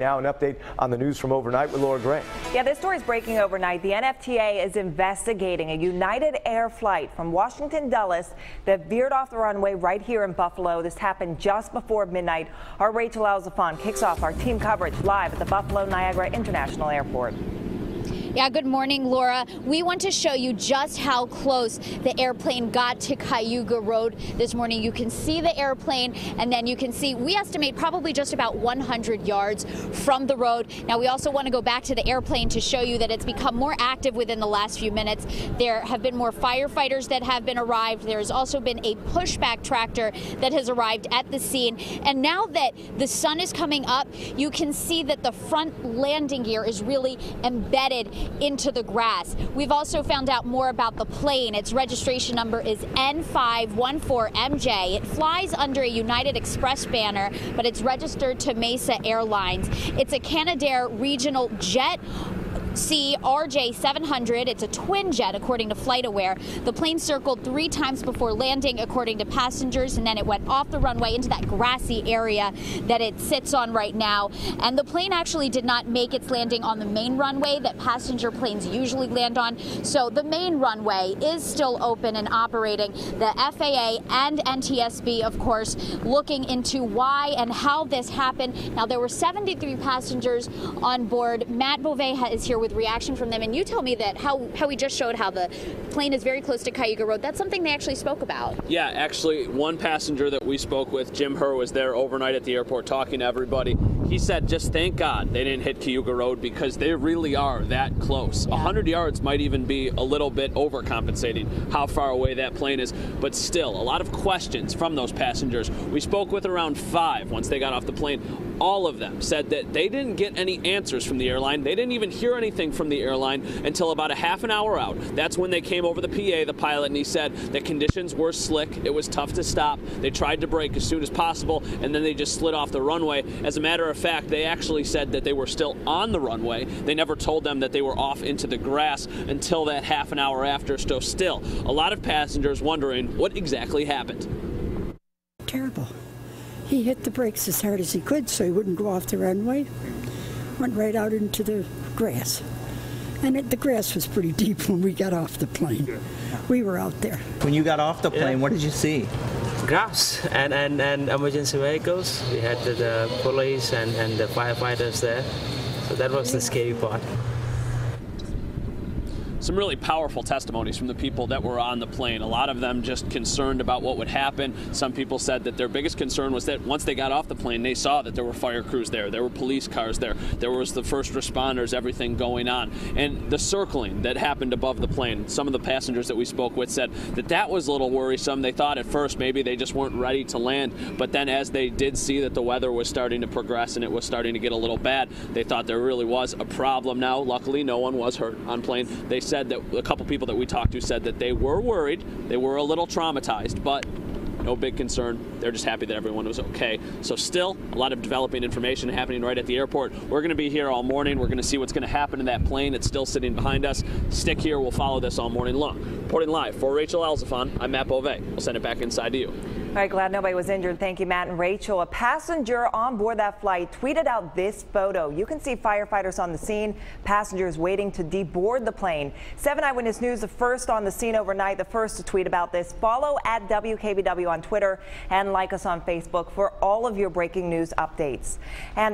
Now an update on the news from overnight with Laura Gray. Yeah, this story is breaking overnight. The NFTA is investigating a United Air flight from Washington Dulles that veered off the runway right here in Buffalo. This happened just before midnight. Our Rachel Alzafan kicks off our team coverage live at the Buffalo Niagara International Airport. Yeah, good morning, Laura. We want to show you just how close the airplane got to Cayuga Road this morning. You can see the airplane, and then you can see, we estimate probably just about 100 yards from the road. Now, we also want to go back to the airplane to show you that it's become more active within the last few minutes. There have been more firefighters that have been arrived. There has also been a pushback tractor that has arrived at the scene. And now that the sun is coming up, you can see that the front landing gear is really embedded into the grass. We've also found out more about the plane. Its registration number is N514MJ. It flies under a United Express banner, but it's registered to Mesa Airlines. It's a Canadair regional jet. RJ 700. It's a twin jet, according to FlightAware. The plane circled 3 times before landing, according to passengers, and then it went off the runway into that grassy area that it sits on right now. And the plane actually did not make its landing on the main runway that passenger planes usually land on. So the main runway is still open and operating. The FAA and NTSB, of course, looking into why and how this happened. Now, there were 73 passengers on board. Matt Beauvais is here with reaction from them, and you tell me that how we just showed how the plane is very close to Cayuga Road. That's something they actually spoke about. Yeah, actually, one passenger that we spoke with, Jim Herr, was there overnight at the airport talking to everybody. He said, just thank God they didn't hit Cayuga Road because they really are that close. 100 yards might even be a little bit overcompensating how far away that plane is, but still, a lot of questions from those passengers. We spoke with around 5 once they got off the plane. All of them said that they didn't get any answers from the airline. They didn't even hear anything from the airline until about a half an hour out. That's when they came over the PA, the pilot, and he said that conditions were slick. It was tough to stop. They tried to brake as soon as possible, and then they just slid off the runway. As a matter of fact, they actually said that they were still on the runway. They never told them that they were off into the grass until that half an hour after. So still, a lot of passengers wondering what exactly happened. Terrible. He hit the brakes as hard as he could so he wouldn't go off the runway. Went right out into the grass. And the grass was pretty deep when we got off the plane. We were out there. When you got off the plane, what did you see? Grass and emergency vehicles. We had the police and the firefighters there. So that was the scary part. Some really powerful testimonies from the people that were on the plane. A lot of them just concerned about what would happen. Some people said that their biggest concern was that once they got off the plane, they saw that there were fire crews there, there were police cars there, there was the first responders, everything going on. And the circling that happened above the plane, some of the passengers that we spoke with said that that was a little worrisome. They thought at first maybe they just weren't ready to land, but then as they did see that the weather was starting to progress and it was starting to get a little bad, they thought there really was a problem now. Luckily, no one was hurt on plane. They said that a couple people that we talked to said that they were worried, they were a little traumatized, but no big concern. They're just happy that everyone was okay. So still, a lot of developing information happening right at the airport. We're going to be here all morning. We're going to see what's going to happen to that plane that's still sitting behind us. Stick here. We'll follow this all morning long. Reporting live for Rachel Alzafan, I'm Matt Beauvais. We'll send it back inside to you. All right, glad nobody was injured. Thank you, Matt and Rachel. A passenger on board that flight tweeted out this photo. You can see firefighters on the scene, passengers waiting to deboard the plane. 7 Eyewitness News, the first on the scene overnight, the first to tweet about this. Follow at WKBW on Twitter and like us on Facebook for all of your breaking news updates. And